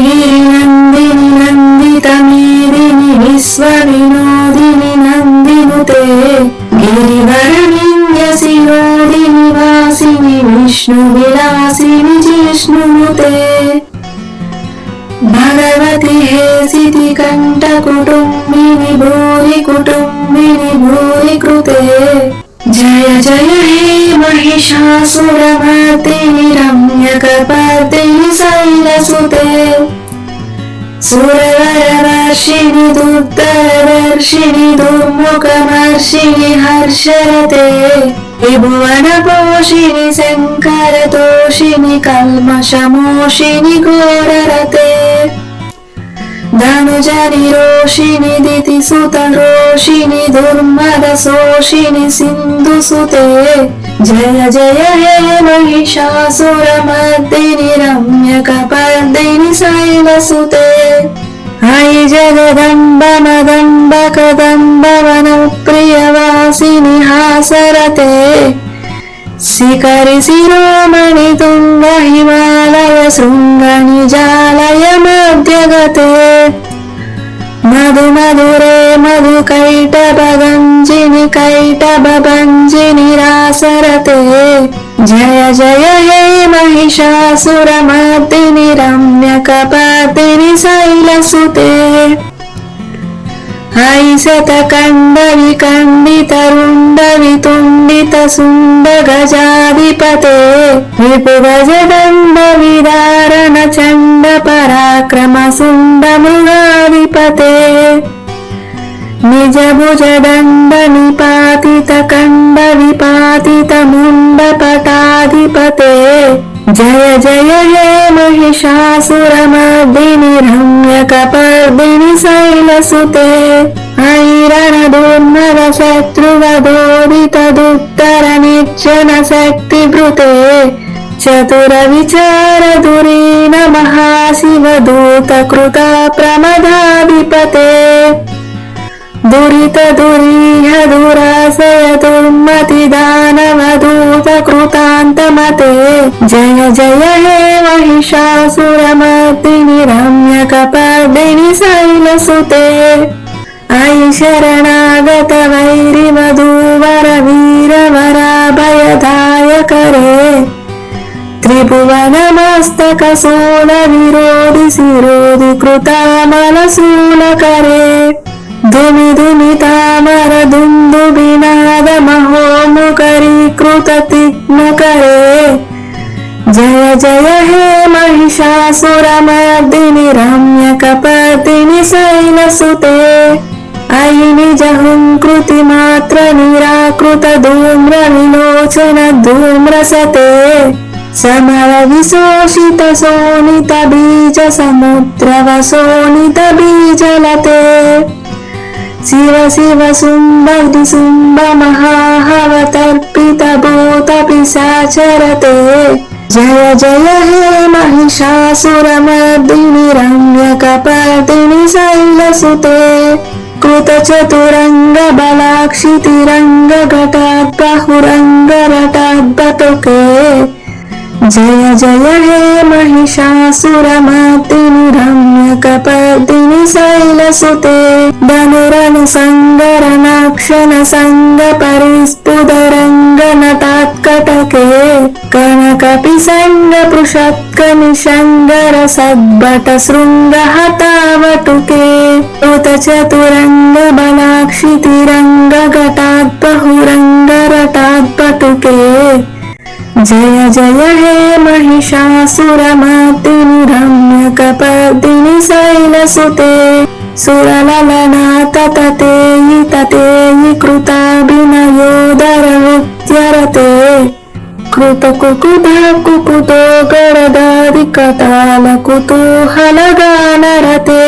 गिरिनन्दिनि नन्दितमेदिनि विश्वविनोदिनि नन्दिनुते गिरिवरविन्ध्यसिरोदिनि वासिनि विष्णुविलासिनि जिष्णुनुते भगवति हेसिति कण्ठकुटुम्बिनि भूरि कुटुम्बिनि भूरि कृते जय जय हे महिषासुरमर्दिनि रम्यकपर्दिनि शैलसुते सुरवरवर्षिणि दुर्धरदर्शिनि दुर्मुखमर्षिणि हर्षरते त्रिभुवनपोषिणि शङ्करतोषिणि कल्मषमोषिणि घोररते धनुजनिरोषिणि दितिसुतरोषिणि दुर्मदशोषिणि सिन्धुसुते जय जय हे महिषासुरमर्दिनि रम्यकपर्दिनि शैलसुते अयि जगदम्ब मदम्ब कदम्ब वनप्रियवासिनि हासरते शिखरि शिरोमणि तुङ्ग हिमालय शृङ्गनिजालय मध्यगते मधु मधुरे मधुकैटभगञ्जिनि कैटभभञ्जिनि रासरते जय जय हे महिषासुरमर्दिनि रम्यकपर्दिनि शैलसुते अयि शतकण्डविकण्डितरुण्डवितुण्डितशुण्डगजाधिपते रिपुगजदण्डविदारण चण्ड पराक्रम शुण्डमृगाधिपते निजभुजदण्ड निपातित कण्ड विपातित मुण्डपटाधिपते जय जय हे महिषासुरमर्दिनि रम्यकपर्दिनि शैलसुते अयि रणदुर्मद शत्रुवधोदित दुत्तर निर्जन शक्तिभृते चतुर विचार धुरीन महाशिव दूत कृता प्रमदाधिपते दुरित दुरीह दुराशय दुर्मति दानव दूत कृतान्तमते जय जय हे महिषासुरमर्दिनि रम्यकपर्दिनि शैलसुते अयि शरणागत वैरि वधूवर वीरवराभयदायकरे त्रिभुवनमस्तक शूल विरोधि शिरोधि कृतामलशूलकरे धुमि धुमि तामर दुन्दुभिनाद महोमुखरीकृत तिग्नकरे जय जय हे महिषासुरमर्दिनि रम्यकपर्दिनि शैलसुते अयि निजहुङ्कृति मात्र निराकृत धूम्र विलोचन धूम्रसते समर विशोषित शोणित बीज समुद्र वशोणित बीजलते शिव शिव शुम्भ शुम्भ महाहवतर्पित भूत पिशाचरते जय जय हे महिषासुरमर्दिनि रम्यकपर्दिनि शैलसुते कृतचतुरङ्ग बलाक्षि तिरङ्ग घटात् बहुरङ्ग रटात् बटुके जय जय हे महिषासुरमर्दिनि रम्यकपर्दिनि शैलसुते धनुरनुसङ्गरनाक्षन सङ्ग परिस्फुटरङ्ग नटात्कटके कनकपिसङ्ग पृषत्क निषङ्गर सद्भट शृङ्ग हतावटुके कृतचतुरङ्ग बलाक्षि तिरङ्ग घटात् बहुरङ्ग रटात् बटुके जय जय हे महिषासुरमर्दिनि रम्यकपर्दिनि शैलसुते सुरललना ततेयि ततेयि कृताभिनयोदरमुच्यरते कृतकुकुधा कुकुतो गरदादिकताल कुतूहलगानरते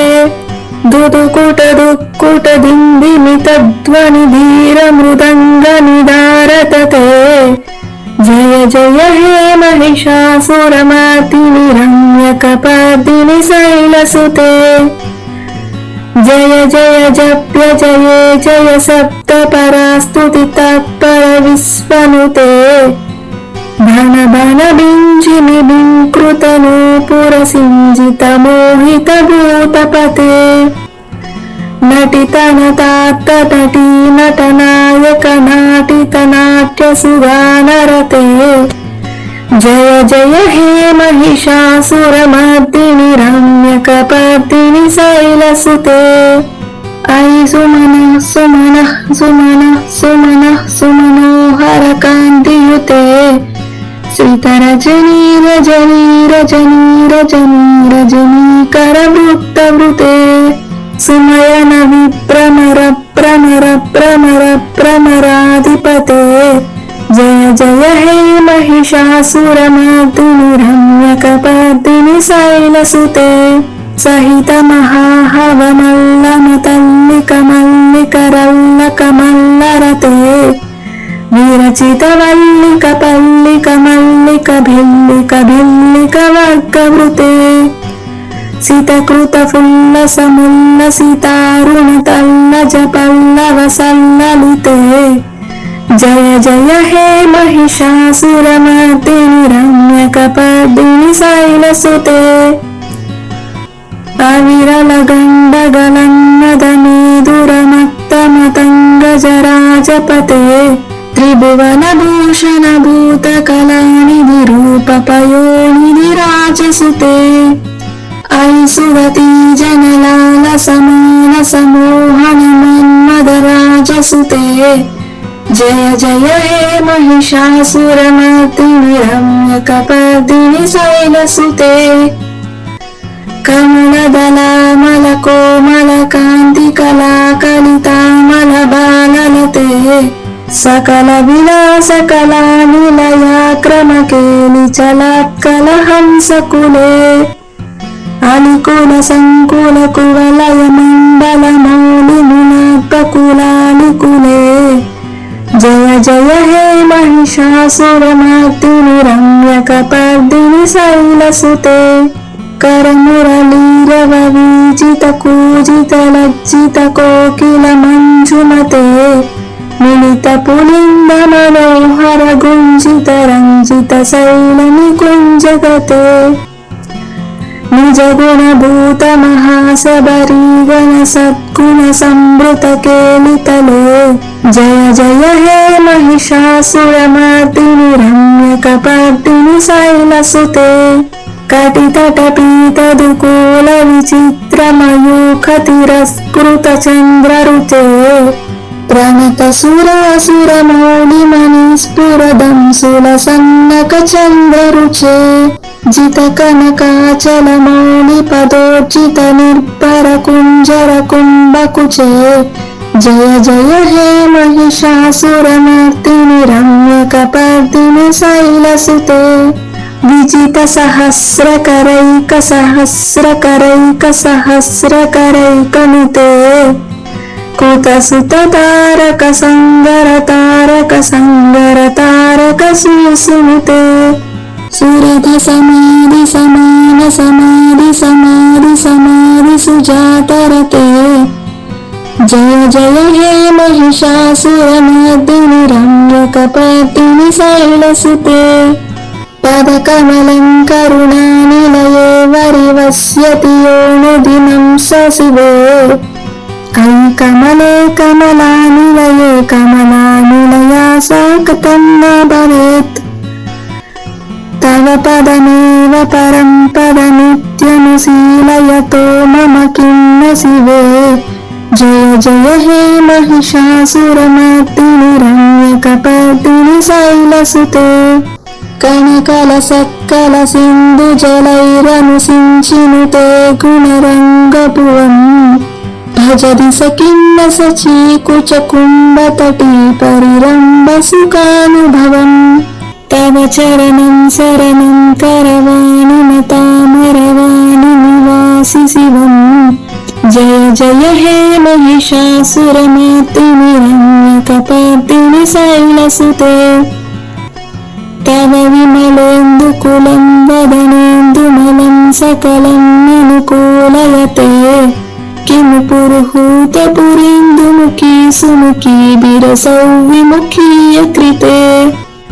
दुदुकुट दुक्कुट दिन्दिमितध्वनि धीर मृदङ्ग निदारतते जय जय हे महिषासुरमर्दिनि रम्यकपर्दिनि शैलसुते जय जय जप्य जये जय सप्त परास्तुति तत्पर विश्वनुते భణ భణ బింజిమి బింకృతనూపురసింజిత మోహిత భూతపతే నటితనతాత్త నటీ నటనాయక నాటిత నాట్య సుగానరతే జయ జయ హే మహిషాసురమర్దిని రమ్యకపర్దిని శైలసుతే ఐ సుమన సుమన సుమన సుమన సుమనోహర కాంతియుతే శ్రీతరజనీ రజనీ రజనీ రజనీ రజనీకర వృత్తవృతే సుమయన విభ్రమర భ్రమర భ్రమర భ్రమరాధిపతే జయ జయ హే మహిషాసురమర్దిని రమ్యకపర్దిని శైలసుతే సహిత మహాహవమల్లమ తల్లిక మల్లిక రల్లక మల్లరతే విరచిత వల్లిక పల్లిక మల్లిక భిల్లిక భిల్లిక వర్గవృతే సితకృత ఫుల్ల సముల్ల సితారుణ తల్లజ పల్లవ సల్లలితే జయ జయ హే మహిషాసురమర్దిని రమ్యకపర్దిని శైలసుతే అవిరల గండగలన్నద నీదురమత్తమతంగజరాజపతే త్రిభువన భూషణ భూత కళానిధి రూప పయోనిధి రాజసుతే ఐ సురతి జనలాల సమాన సమోహన మన్మద రాజసుతే జయ జయ హే మహిషాసురమర్దిని రమ్యకపర్దిని శైలసుతే కమలదళామల కోమల కాంతి కళా కలితామల బాలలతే సకల విలాస కళా నిలయాక్రమకేలి చలాత్కల హంసకులే అలికుల సంకుల కువలయ మండల మౌలి మునాత్మకులాలికులే జయ జయ హే మహిషాసురమర్దిని రమ్యకపర్దిని శైలసుతే కరమురళీరవ వీజిత కూజిత లజ్జిత కోకిల మంజుమతే మిలిత పులింద మనోహర గుంజిత రంజిత శైల నికుంజగతే నిజ గుణ భూత మహాసబరీగణ సద్గుణ సంభృత కేలితలే జయ జయ హే మహిషాసురమర్దిని రమ్యకపర్దిని శైలసుతే కటితట పీతదుకూల విచిత్రమయూఖ తిరస్కృత చంద్రరుచే ప్రణత సురాసుర మౌళి మణి స్ఫురదంసుల సన్నక చంద్రరుచే జిత కనకాచల మౌళి పదోర్జిత నిర్భర కుంజర కుంభకుచే జయ జయ హే మహిషాసురమర్దిని రమ్యకపర్దిని శైలసుతే విజిత సహస్రకరైక సహస్రకరైక సహస్రకరైకనుతే కుతసుత తారక సంగర తారక సంగర తారక సుసునుతే సురధ సమాధి సమాన సమాధి సమాధి సమాధి సుజాతరతే జయ జయ హే మహిషాసురమర్దిని రమ్యకపర్దిని శైలసుతే పదకమలం కరుణానిలయే వరివస్యతి యోనుదినం సశివే కమలే కమలానిలయే కమలానిలయా సాకతం న భవేత్ తవ పదమేవ పరం పదమిత్యనుశీలయతో మమ కిం న శివే జయ జయ హే మహిషాసురమర్దిని రమ్యకపర్దిని శైలసుతే కణకల సక్కల సింధు జలైరనుసించినుతే గుణరంగభువం భజ దిశ కిన్న సచీకుచ కుంభతటీ పరిరంభ సుఖానుభవం తవ చరణం శరణం కరవాణి మతామరవాణి నివాసి శివం జయ జయ హే మహిషాసురమర్దిని రమ్యకపర్దిని శైలసుతే తవ విమలేందుకులం వదనేందుమలం సకలం అనుకూలయతే కిము పురుహూత పురీందుముఖీ సుముఖీ బిరసౌ విముఖీయ కృతే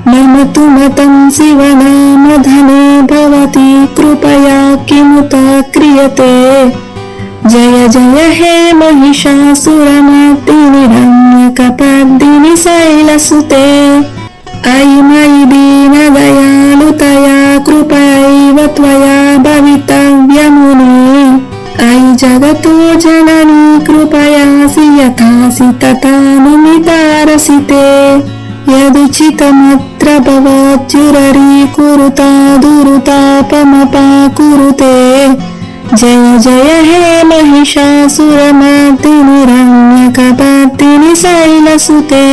मम तु मतं शिवनामधने भवति कृपया किमुत क्रियते। जय जय हे महिषासुरमर्दिनि रम्यकपर्दिनि शैलसुते। अयि मयि दीनदयालुतया कृपयैव त्वया भवितव्यमुने। अयि जगतो जननी कृपयासि यथासि तथानुमितारसि ते। यदुचितमत्र भवत्युररीकुरुता दुरुतापमपाकुरुते। जय जय हे महिषासुरमर्दिनि रम्यकपर्दिनि शैलसुते।